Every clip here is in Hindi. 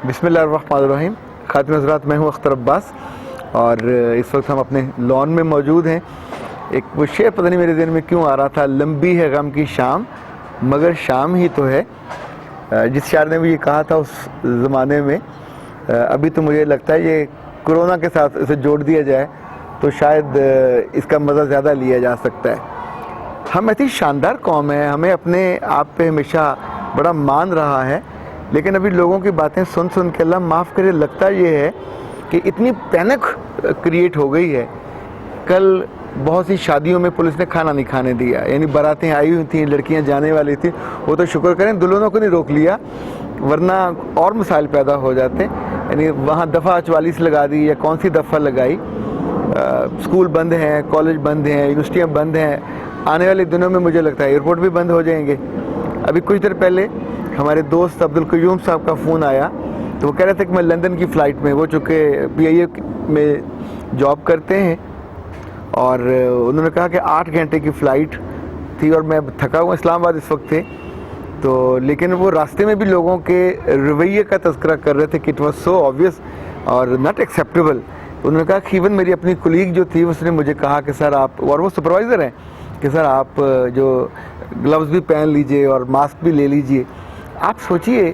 बिस्मिल्लाहिर्रहमानिर्रहीम। खातिन हज़रात, मैं हूँ अख्तर अब्बास और इस वक्त हम अपने लॉन में मौजूद हैं। एक वो शेर पता नहीं मेरे दिल में क्यों आ रहा था, लंबी है गम की शाम मगर शाम ही तो है। जिस शायर ने भी ये कहा था उस ज़माने में, अभी तो मुझे लगता है ये कोरोना के साथ इसे जोड़ दिया जाए तो शायद इसका मज़ा ज़्यादा लिया जा सकता है। हम ऐसी शानदार कौम है, हमें अपने आप पे हमेशा बड़ा मान रहा है, लेकिन अभी लोगों की बातें सुन सुन के अल्लाह माफ़ करे लगता ये है कि इतनी पैनिक क्रिएट हो गई है। कल बहुत सी शादियों में पुलिस ने खाना नहीं खाने दिया, यानी बारातें आई हुई थी, लड़कियां जाने वाली थी, वो तो शुक्र करें दुल्हनों को नहीं रोक लिया, वरना और मसाइल पैदा हो जाते। यानी वहाँ दफ़ा 44 लगा दी या कौन सी दफ़ा लगाई। स्कूल बंद हैं, कॉलेज बंद हैं, यूनिवर्सिटियाँ बंद हैं। आने वाले दिनों में मुझे लगता है एयरपोर्ट भी बंद हो जाएंगे। अभी कुछ देर पहले हमारे दोस्त अब्दुल क़य्यूम साहब का फ़ोन आया तो वो कह रहे थे कि मैं लंदन की फ़्लाइट में, वो चूँकि PIA में जॉब करते हैं, और उन्होंने कहा कि 8 घंटे की फ़्लाइट थी और मैं थका हुआ इस्लामाबाद इस वक्त थे। तो लेकिन वो रास्ते में भी लोगों के रवैये का तज़किरा कर रहे थे कि इट वॉज सो ऑब्वियस और नॉट एक्सेप्टेबल। उन्होंने कहा कि इवन मेरी अपनी कुलीग जो थी उसने मुझे कहा कि सर आप, और वो सुपरवाइज़र हैं, कि सर आप जो ग्लव्स भी पहन लीजिए और मास्क भी ले लीजिए। आप सोचिए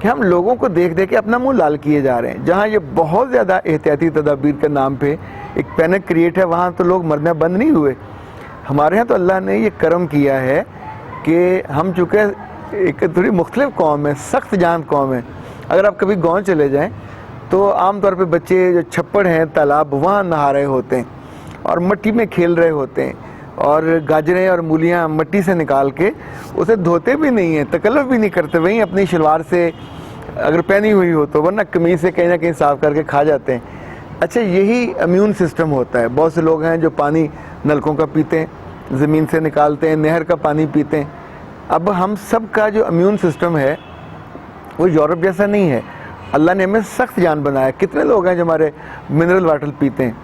कि हम लोगों को देख देख के अपना मुंह लाल किए जा रहे हैं। जहाँ ये बहुत ज़्यादा एहतियाती तदाबीर के नाम पे एक पैनिक क्रिएट है, वहाँ तो लोग मरना बंद नहीं हुए। हमारे यहाँ तो अल्लाह ने ये करम किया है कि हम चूँकि एक थोड़ी मुख्तलिफ कौम है, सख्त जान कौम है। अगर आप कभी गाँव चले जाएँ तो आमतौर पर बच्चे जो छप्पड़ हैं, तालाब, वहाँ नहा रहे होते हैं और मिट्टी में खेल रहे होते हैं, और गाजरें और मूलियाँ मिट्टी से निकाल के उसे धोते भी नहीं हैं, तकल्लुफ़ भी नहीं करते, वहीं अपनी शलवार से अगर पहनी हुई हो तो, वरना कमीज़ से कहीं ना कहीं साफ़ करके खा जाते हैं। अच्छा, यही इम्यून सिस्टम होता है। बहुत से लोग हैं जो पानी नलकों का पीते हैं, ज़मीन से निकालते हैं, नहर का पानी पीते हैं। अब हम सब का जो इम्यून सिस्टम है वो यूरोप जैसा नहीं है। अल्लाह ने हमें सख्त जान बनाया। कितने लोग हैं जो हमारे मिनरल वाटर पीते हैं,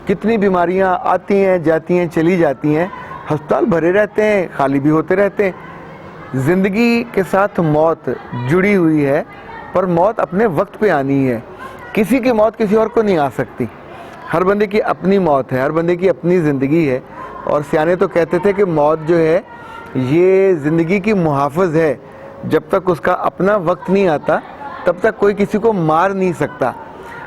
कितनी बीमारियां आती हैं, जाती हैं, चली जाती हैं, अस्पताल भरे रहते हैं, खाली भी होते रहते हैं। ज़िंदगी के साथ मौत जुड़ी हुई है, पर मौत अपने वक्त पे आनी है। किसी की मौत किसी और को नहीं आ सकती। हर बंदे की अपनी मौत है, हर बंदे की अपनी ज़िंदगी है। और सियाने तो कहते थे कि मौत जो है ये ज़िंदगी की मुहाफ़िज़ है। जब तक उसका अपना वक्त नहीं आता तब तक कोई किसी को मार नहीं सकता।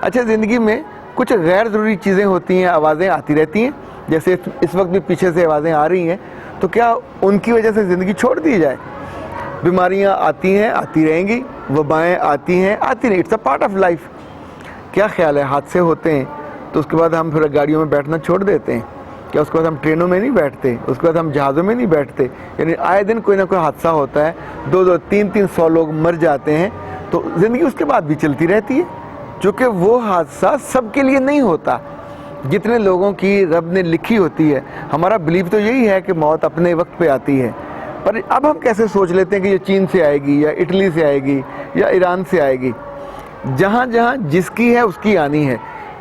अच्छा, ज़िंदगी में कुछ गैर ज़रूरी चीज़ें होती हैं, आवाज़ें आती रहती हैं, जैसे इस वक्त भी पीछे से आवाज़ें आ रही हैं, तो क्या उनकी वजह से ज़िंदगी छोड़ दी जाए? बीमारियां आती हैं, आती रहेंगी, वबाएँ आती हैं, आती नहीं, it's a part of life. क्या ख्याल है, हादसे होते हैं तो उसके बाद हम फिर गाड़ियों में बैठना छोड़ देते हैं? क्या उसके बाद हम ट्रेनों में नहीं बैठते? उसके बाद हम जहाज़ों में नहीं बैठते? यानी आए दिन कोई ना कोई हादसा होता है, 2-2, 3-3 100 लोग मर जाते हैं, तो ज़िंदगी उसके बाद भी चलती रहती है, चूँकि वो हादसा सबके लिए नहीं होता। जितने लोगों की रब ने लिखी होती है। हमारा बिलीव तो यही है कि मौत अपने वक्त पे आती है, पर अब हम कैसे सोच लेते हैं कि ये चीन से आएगी या इटली से आएगी या ईरान से आएगी। जहाँ जहाँ जिसकी है उसकी आनी है।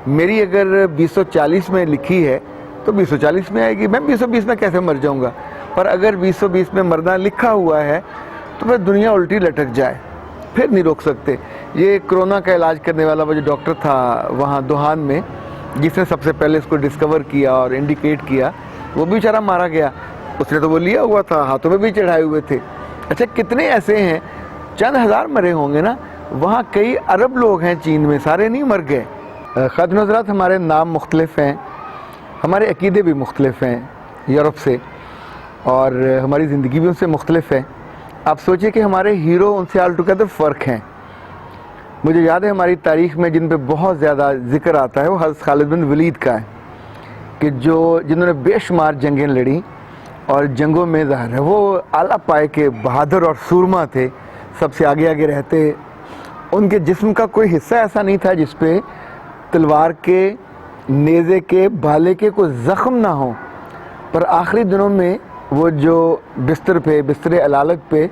मेरी अगर 240 में लिखी है तो 240 में आएगी, मैं 220 में कैसे मर जाऊँगा? पर अगर 220 में मरना लिखा हुआ है तो फिर दुनिया उल्टी लटक जाए, फिर नहीं रोक सकते। ये कोरोना का इलाज करने वाला वो जो डॉक्टर था वहाँ दुहान में, जिसने सबसे पहले इसको डिस्कवर किया और इंडिकेट किया, वो भी बेचारा मारा गया। उसने तो वो लिया हुआ था, हाथों में भी चढ़ाए हुए थे। अच्छा, कितने ऐसे हैं, चंद हज़ार मरे होंगे ना, वहाँ कई अरब लोग हैं चीन में, सारे नहीं मर गए। खातिन हज़रात, हमारे नाम मुख्तलिफ हैं, हमारे अकीदे भी मुख्तलिफ हैं यूरोप से, और हमारी ज़िंदगी भी उनसे मुख्तलिफ है। आप सोचिए कि हमारे हीरो उनसे ऑल टुगेदर फ़र्क हैं। मुझे याद है हमारी तारीख़ में जिन पे बहुत ज़्यादा ज़िक्र आता है वो हज़रत खालिद बिन वलीद का है, कि जिन्होंने बेशुमार जंगें लड़ी और जंगों में ज़ाहिर है वो आला पाए के बहादुर और सूरमा थे, सबसे आगे आगे रहते। उनके जिस्म का कोई हिस्सा ऐसा नहीं था जिस पे तलवार के, नेज़े के, भाले के कोई ज़ख्म ना हो। पर आखिरी दिनों में वो जो बिस्तर पे, बिस्तर अलालत पे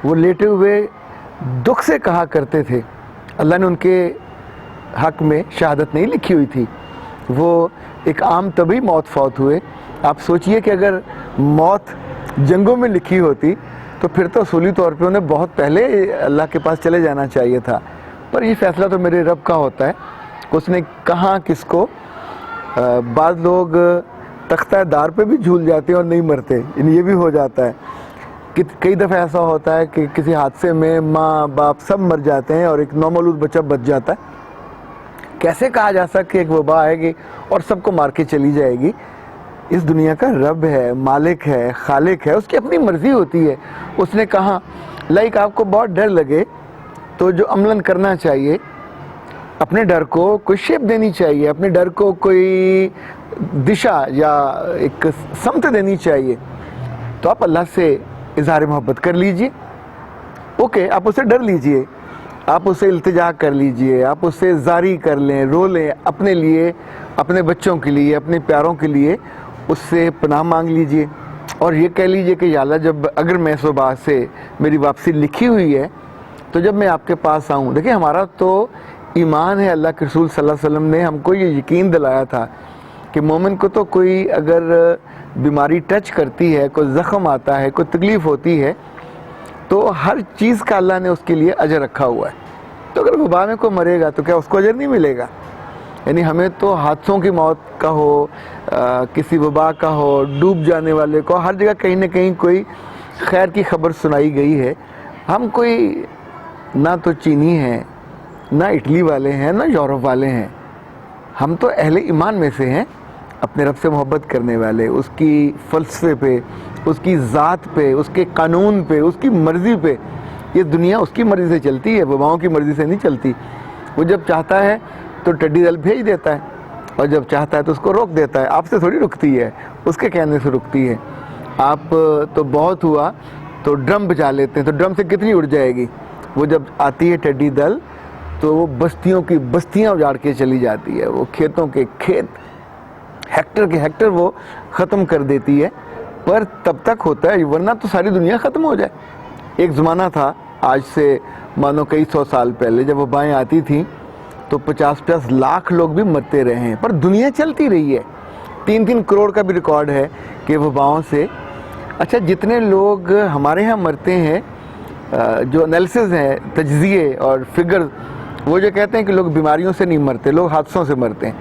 वो लेटे हुए दुख से कहा करते थे। अल्लाह ने उनके हक़ में शहादत नहीं लिखी हुई थी, वो एक आम तभी मौत फौत हुए। आप सोचिए कि अगर मौत जंगों में लिखी होती तो फिर तो असूली तौर पे उन्हें बहुत पहले अल्लाह के पास चले जाना चाहिए था। पर ये फैसला तो मेरे रब का होता है, उसने कहाँ किसको। बाद लोग तख्ता दार पे भी झूल जाते हैं और नहीं मरते, ये भी हो जाता है कि कई दफ़ा ऐसा होता है कि किसी हादसे में माँ बाप सब मर जाते हैं और एक नौमौलूद बच्चा बच जाता है। कैसे कहा जा सकता कि एक वबा आएगी और सबको मार के चली जाएगी? इस दुनिया का रब है, मालिक है, खालिक है, उसकी अपनी मर्जी होती है। उसने कहा लाइक आपको बहुत डर लगे तो जो अमलन करना चाहिए, अपने डर को कोई शेप देनी चाहिए, अपने डर को कोई दिशा या एक समत देनी चाहिए। तो आप अल्लाह से इज़हार मोहब्बत कर लीजिए। ओके, आप उससे डर लीजिए, आप उससे इल्तिजा कर लीजिए, आप उससे जारी कर लें, रो लें, अपने लिए, अपने बच्चों के लिए, अपने प्यारों के लिए उससे पनाह मांग लीजिए और ये कह लीजिए कि या अल्लाह, जब अगर मैं सुबह से मेरी वापसी लिखी हुई है तो जब मैं आपके पास आऊँ। देखिए, हमारा तो ईमान है, अल्लाह के रसूल सल्लल्लाहु अलैहि वसल्लम ने हमको ये यकीन दिलाया था कि मोमिन को तो कोई अगर बीमारी टच करती है, कोई ज़ख़म आता है, कोई तकलीफ़ होती है, तो हर चीज़ का अल्लाह ने उसके लिए अजर रखा हुआ है। तो अगर वबा में कोई मरेगा तो क्या उसको अजर नहीं मिलेगा? यानी हमें तो हादसों की मौत का हो, किसी वबा का हो, डूब जाने वाले को, हर जगह कहीं ना कहीं कोई खैर की खबर सुनाई गई है। हम कोई ना तो चीनी हैं, ना इटली वाले हैं, ना यूरोप वाले हैं। हम तो अहले ईमान में से हैं, अपने रब से मोहब्बत करने वाले, उसकी फ़लसफ़े पे, उसकी ज़ात पे, उसके कानून पे, उसकी मर्ज़ी पे। ये दुनिया उसकी मर्ज़ी से चलती है, वबाओं की मर्ज़ी से नहीं चलती। वो जब चाहता है तो टड्डी दल भेज देता है और जब चाहता है तो उसको रोक देता है। आपसे थोड़ी रुकती है, उसके कहने से रुकती है। आप तो बहुत हुआ तो ड्रम बजा लेते हैं, तो ड्रम से कितनी उड़ जाएगी? वो जब आती है टड्डी दल तो वो बस्तियों की बस्तियां उजाड़ के चली जाती है, वो खेतों के खेत, हेक्टर के हेक्टर वो ख़त्म कर देती है। पर तब तक होता है, वरना तो सारी दुनिया ख़त्म हो जाए। एक ज़माना था, आज से मानो कई 100 साल पहले, जब वबाएँ आती थीं तो 50-50 लाख लोग भी मरते रहे हैं, पर दुनिया चलती रही है। 3-3 करोड़ का भी रिकॉर्ड है कि वबाओं से। अच्छा, जितने लोग हमारे यहाँ मरते हैं, जो एनालिसिस हैं, तज्ज़िये और फिगर, वो जो कहते हैं कि लोग बीमारियों से नहीं मरते, लोग हादसों से मरते हैं,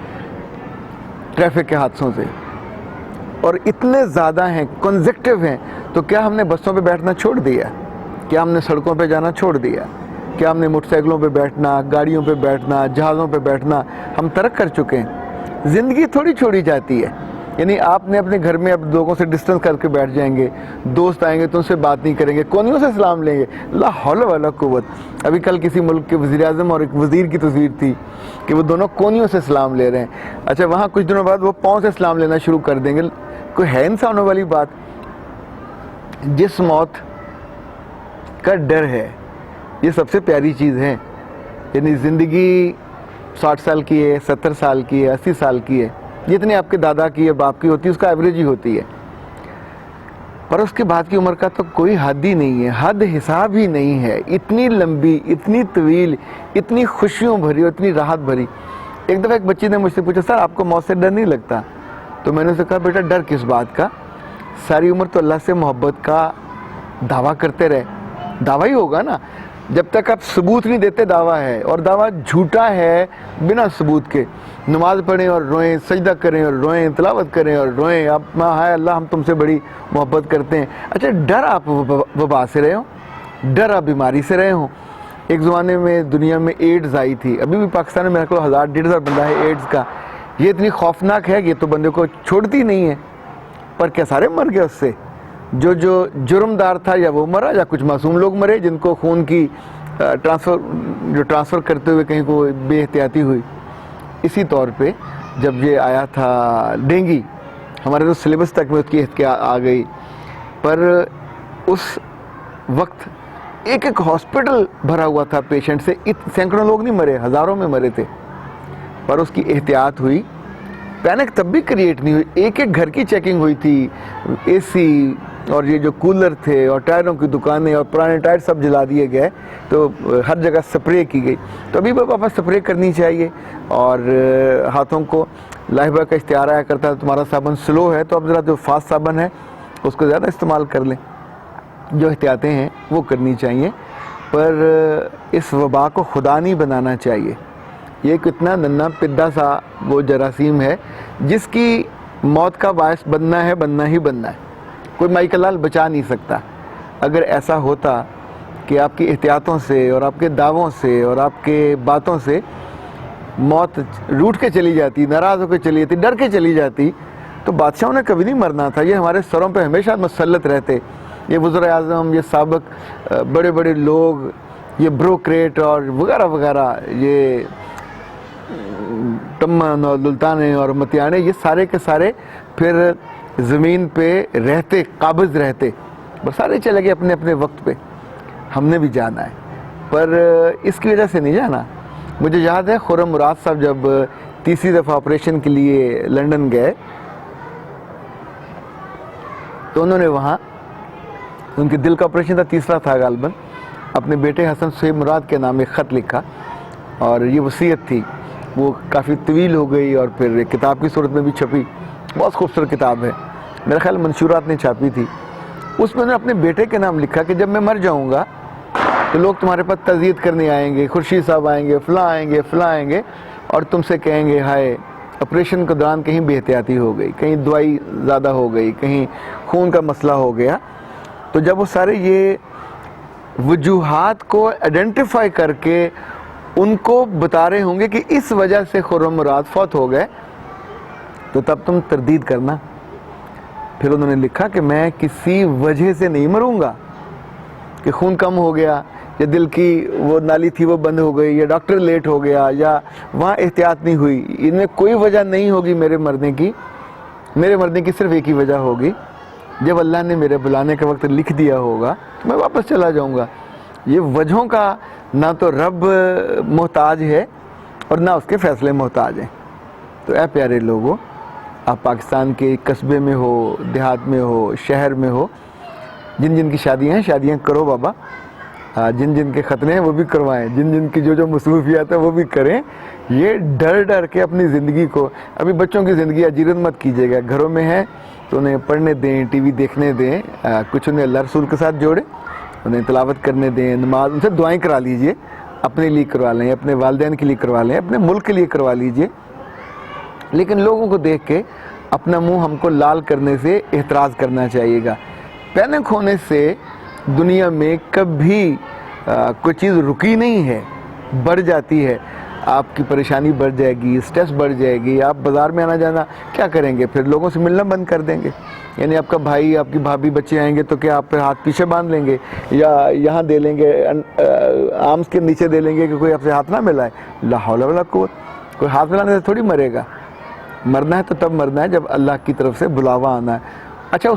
ट्रैफिक के हादसों से। और इतने ज़्यादा हैं, कंसेक्टिव हैं। तो क्या हमने बसों पे बैठना छोड़ दिया? क्या हमने सड़कों पे जाना छोड़ दिया? क्या हमने मोटरसाइकिलों पे बैठना, गाड़ियों पे बैठना, जहाज़ों पे बैठना हम तर्क कर चुके हैं? ज़िंदगी थोड़ी छोड़ी जाती है। यानी आपने अपने घर में अब लोगों से डिस्टेंस करके बैठ जाएंगे, दोस्त आएंगे तो उनसे बात नहीं करेंगे, कोनियों से सलाम लेंगे, ला हौल वला कुव्वत। अभी कल किसी मुल्क के वज़ीर आज़म और एक वज़ीर की तस्वीर थी कि वो दोनों कोनियों से सलाम ले रहे हैं। अच्छा, वहाँ कुछ दिनों बाद वो पाँव से सलाम लेना शुरू कर देंगे। कोई है इंसानों वाली बात? जिस मौत का डर है, ये सबसे प्यारी चीज़ है। यानी ज़िंदगी 60 साल की है, 70 साल की है, 80 साल की है, जितनी आपके दादा की है, बाप की होती है, उसका एवरेज ही होती है। पर उसके बाद की उम्र का तो कोई हद ही नहीं है, हद हिसाब ही नहीं है। इतनी लंबी, इतनी तवील, इतनी खुशियों भरी और इतनी राहत भरी। एक दफ़ा एक बच्ची ने मुझसे पूछा, सर आपको मौत से डर नहीं लगता? तो मैंने उससे कहा, बेटा डर किस बात का? सारी उम्र तो अल्लाह से मोहब्बत का दावा करते रहे, दावा ही होगा ना। जब तक आप सबूत नहीं देते दावा है, और दावा झूठा है बिना सबूत के। नमाज पढ़ें और रोएं, सजदा करें और रोएं, तिलावत करें और रोएं, आप हाय अल्लाह हम तुमसे बड़ी मोहब्बत करते हैं। अच्छा, डर आप वबा से रहे हो, डर आप बीमारी से रहे हो। एक ज़माने में दुनिया में एड्स आई थी, अभी भी पाकिस्तान में मेरे को 1000-1500 बंदा है एड्स का। ये इतनी खौफनाक है कि ये तो बंदे को छोड़ती नहीं है। पर क्या सारे मर गए उससे? जो जुर्मदार था या वो मरा, या कुछ मासूम लोग मरे जिनको खून की ट्रांसफ़र करते हुए कहीं को बेहतियाती हुई। इसी तौर पे जब ये आया था डेंगू, हमारे तो सिलेबस तक में उसकी एहतियात आ गई, पर उस वक्त एक एक हॉस्पिटल भरा हुआ था पेशेंट से। सैकड़ों लोग नहीं मरे, हज़ारों में मरे थे, पर उसकी एहतियात हुई। पैनिक तब भी क्रिएट नहीं हुई। एक एक घर की चेकिंग हुई थी, एसी और ये जो कूलर थे और टायरों की दुकानें और पुराने टायर सब जला दिए गए, तो हर जगह स्प्रे की गई। तो अभी वापस स्प्रे करनी चाहिए। और हाथों को लाइफबॉय का इश्तिहार आया करता है, तुम्हारा साबुन स्लो है तो अब ज़रा जो फास्ट साबुन है उसको ज़्यादा इस्तेमाल कर लें। जो एहतियातें हैं वो करनी चाहिए। पर इस वबा को खुदा नहीं बनाना चाहिए। ये कितना नन्हा पिद्दा सा वो जरासीम है जिसकी मौत का बायस बनना है, बनना ही बनना है। कोई माइकल लाल बचा नहीं सकता। अगर ऐसा होता कि आपकी एहतियातों से और आपके दावों से और आपके बातों से मौत रूठ के चली जाती, नाराज़ होकर चली जाती, डर के चली जाती, तो बादशाहों ने कभी नहीं मरना था। ये हमारे सरों पे हमेशा मुसल्लत रहते। ये वज़ीर आज़म, ये साबिक बड़े बड़े लोग, ये ब्रोक्रेट और वगैरह वगैरह, ये टम्मन और लुल्ताने और मतियाने, ये सारे के सारे फिर ज़मीन पे रहते, काबिज़ रहते, बस सारे चले गए अपने अपने वक्त पे। हमने भी जाना है, पर इसकी वजह से नहीं जाना। मुझे याद है खुर्रम मुराद साहब जब तीसरी दफ़ा ऑपरेशन के लिए लंदन गए तो उन्होंने वहाँ, उनके दिल का ऑपरेशन था, तीसरा था गालबन, अपने बेटे हसन सुहेब मुराद के नाम एक ख़त लिखा और ये वसीयत थी। वो काफ़ी तवील हो गई और फिर किताब की सूरत में भी छपी। बहुत खूबसूरत किताब है, मेरा ख्याल मंशूरात ने छापी थी। उसमें उन्होंने अपने बेटे के नाम लिखा कि जब मैं मर जाऊँगा तो लोग तुम्हारे पास तज़ीयत करने आएंगे, खुर्शीद साहब आएंगे, फ़लाँ आएंगे, फ़लाँ आएंगे, और तुमसे कहेंगे हाय ऑपरेशन के दौरान कहीं बेहतियाती हो गई, कहीं दवाई ज़्यादा हो गई, कहीं खून का मसला हो गया। तो जब वो सारे ये वजूहात को आइडेंटिफाई करके उनको बता रहे होंगे कि इस वजह से खुर्रम मुराद फौत हो गए, तो तब तुम तरदीद करना। फिर उन्होंने लिखा कि मैं किसी वजह से नहीं मरूंगा कि खून कम हो गया या दिल की वो नाली थी वो बंद हो गई या डॉक्टर लेट हो गया या वहाँ एहतियात नहीं हुई। इनमें कोई वजह नहीं होगी मेरे मरने की। मेरे मरने की सिर्फ एक ही वजह होगी, जब अल्लाह ने मेरे बुलाने के वक्त लिख दिया होगा तो मैं वापस चला जाऊँगा। ये वजहों का ना तो रब मोहताज है और ना उसके फ़ैसले मोहताज हैं। तो ऐ प्यारे लोगों, आप पाकिस्तान के कस्बे में हो, देहात में हो, शहर में हो, जिन जिन की शादियाँ हैं शादियाँ करो बाबा, जिन जिन के ख़तने हैं वो भी करवाएं, जिन जिन की जो मसरूफियात है वो भी करें। ये डर डर के अपनी ज़िंदगी को, अभी बच्चों की ज़िंदगी अजीरत मत कीजिएगा। घरों में है तो उन्हें पढ़ने दें, टीवी देखने दें, कुछ उन्हें अल्लाह रसूल के साथ जोड़ें, उन्हें तिलावत करने दें, नमाज, उनसे दुआएं करा लीजिए, अपने लिए करवा लें, अपने वालिदैन के लिए करवा लें, अपने मुल्क के लिए करवा लीजिए। लेकिन लोगों को देख के अपना मुंह हमको लाल करने से एतराज़ करना चाहिएगा। पैनिक होने से दुनिया में कभी कोई चीज़ रुकी नहीं है, बढ़ जाती है। आपकी परेशानी बढ़ जाएगी, स्ट्रेस बढ़ जाएगी, आप बाज़ार में आना जाना क्या करेंगे, फिर लोगों से मिलना बंद कर देंगे। यानी आपका भाई, आपकी भाभी, बच्चे आएंगे तो क्या आप फिर हाथ पीछे बांध लेंगे या यहाँ दे लेंगे, आर्म्स के नीचे दे लेंगे कि कोई आपसे हाथ ना मिलाए। ला हौला वला कुव्वत, कोई हाथ मिलाने से थोड़ी मरेगा। मरना है तो तब मरना है जब अल्लाह की तरफ से बुलावा आना है। अच्छा,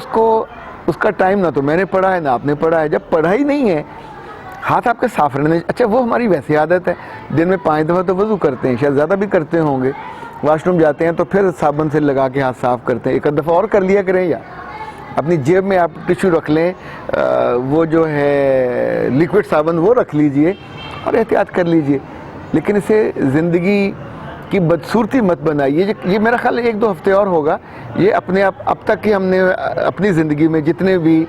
उसका टाइम ना तो मैंने पढ़ा है ना आपने पढ़ा है। जब पढ़ा ही नहीं है, हाथ आपके साफ रहने। अच्छा, वो हमारी वैसी आदत है, दिन में 5 दफ़ा तो वज़ू करते हैं, शायद ज़्यादा भी करते होंगे। वॉशरूम जाते हैं तो फिर साबुन से लगा के हाथ साफ़ करते हैं। एक दफ़ा और कर लिया करें, या अपनी जेब में आप टिश्यू रख लें, वो जो है लिक्विड साबुन वो रख लीजिए और एहतियात कर लीजिए। लेकिन इसे ज़िंदगी की बदसूरती मत बनाइए। ये मेरा ख्याल 1-2 हफ्ते और होगा। ये अपने आप अब तक कि हमने अपनी ज़िंदगी में जितने भी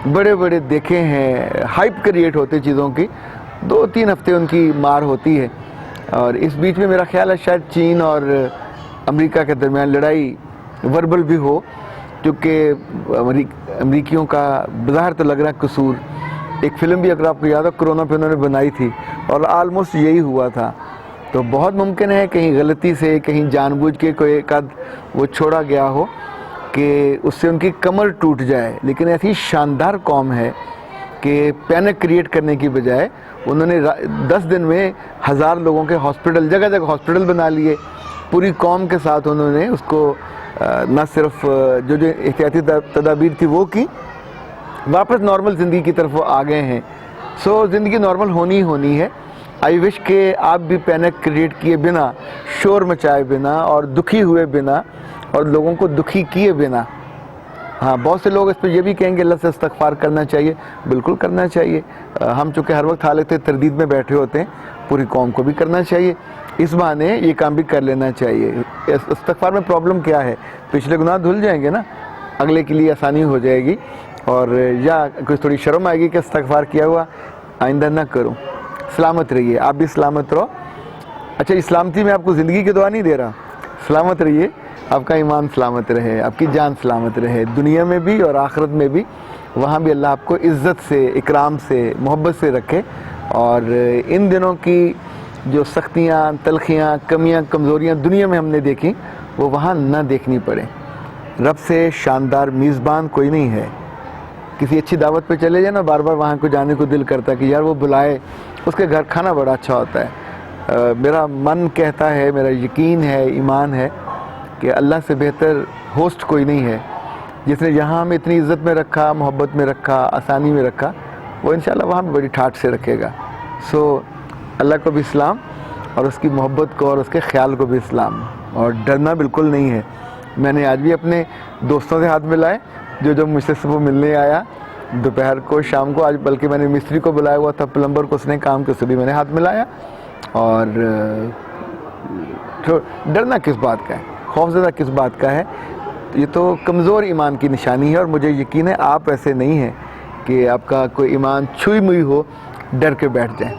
बड़े बड़े देखे हैं, हाइप क्रिएट होते चीज़ों की, 2-3 हफ्ते उनकी मार होती है। और इस बीच में मेरा ख्याल है शायद चीन और अमेरिका के दरमियान लड़ाई वर्बल भी हो, क्योंकि अमरीकियों का बाहर तो लग रहा है कसूर। एक फ़िल्म भी अगर आपको याद हो कोरोना पे उन्होंने बनाई थी और आलमोस्ट यही हुआ था। तो बहुत मुमकिन है कहीं गलती से, कहीं जानबूझ के कोई एक आध वो छोड़ा गया हो कि उससे उनकी कमर टूट जाए। लेकिन ऐसी शानदार कौम है कि पैनिक क्रिएट करने की बजाय उन्होंने 10 दिन में 1000 लोगों के हॉस्पिटल, जगह जगह हॉस्पिटल बना लिए। पूरी कौम के साथ उन्होंने उसको न सिर्फ जो एहतियाती तदाबीर थी वो की, वापस नॉर्मल ज़िंदगी की तरफ वो आ गए हैं। सो ज़िंदगी नॉर्मल होनी ही होनी है। आई विश के आप भी पैनिक क्रिएट किए बिना, शोर मचाए बिना और दुखी हुए बिना और लोगों को दुखी किए बिना। हाँ, बहुत से लोग इस पर ये भी कहेंगे अल्लाह से इस्तग़फ़ार करना चाहिए। बिल्कुल करना चाहिए। हम चूँकि हर वक्त हालत तरदीद में बैठे होते हैं, पूरी कौम को भी करना चाहिए। इस बहाने ये काम भी कर लेना चाहिए। इस्तग़फ़ार में प्रॉब्लम क्या है, पिछले गुनाह धुल जाएंगे ना, अगले के लिए आसानी हो जाएगी। और या कुछ थोड़ी शर्म आएगी कि इस्तग़फ़ार किया हुआ, आइंदा ना करूं। सलामत रहिए, आप भी सलामत रहो। अच्छा, इस्लामती में आपको ज़िंदगी की दुआ नहीं दे रहा, सलामत रहिए, आपका ईमान सलामत रहे, आपकी जान सलामत रहे, दुनिया में भी और आखिरत में भी। वहाँ भी अल्लाह आपको इज़्ज़त से, इकराम से, मोहब्बत से रखे और इन दिनों की जो सख्तियाँ, तलखियाँ, कमियाँ, कमज़ोरियाँ दुनिया में हमने देखी वो वहाँ ना देखनी पड़े। रब से शानदार मेज़बान कोई नहीं है। किसी अच्छी दावत पे चले जाए ना, बार बार वहाँ को जाने को दिल करता है कि यार वो बुलाए, उसके घर खाना बड़ा अच्छा होता है। मेरा मन कहता है, मेरा यकीन है, ईमान है कि अल्लाह से बेहतर होस्ट कोई नहीं है। जिसने यहाँ हमें इतनी इज़्ज़त में रखा, मोहब्बत में रखा, आसानी में रखा, वो इंशाल्लाह वहाँ भी बड़ी ठाठ से रखेगा। सो अल्लाह को भी सलाम और उसकी मोहब्बत को और उसके ख्याल को भी सलाम। और डरना बिल्कुल नहीं है। मैंने आज भी अपने दोस्तों से हाथ मिलाए, जो मुझसे सुबह मिलने आया, दोपहर को, शाम को, आज बल्कि मैंने मिस्त्री को बुलाया हुआ था, प्लम्बर को, उसने काम के सभी मैंने हाथ मिलाया। और तो डरना किस बात का है, खौफज़दा किस बात का है? ये तो कमज़ोर ईमान की निशानी है और मुझे यकीन है आप ऐसे नहीं हैं कि आपका कोई ईमान छुई मुई हो, डर के बैठ जाए।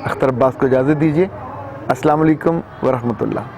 अख्तर अब्बास को इजाज़त दीजिए। अस्सलाम वालेकुम व रहमतुल्लाह।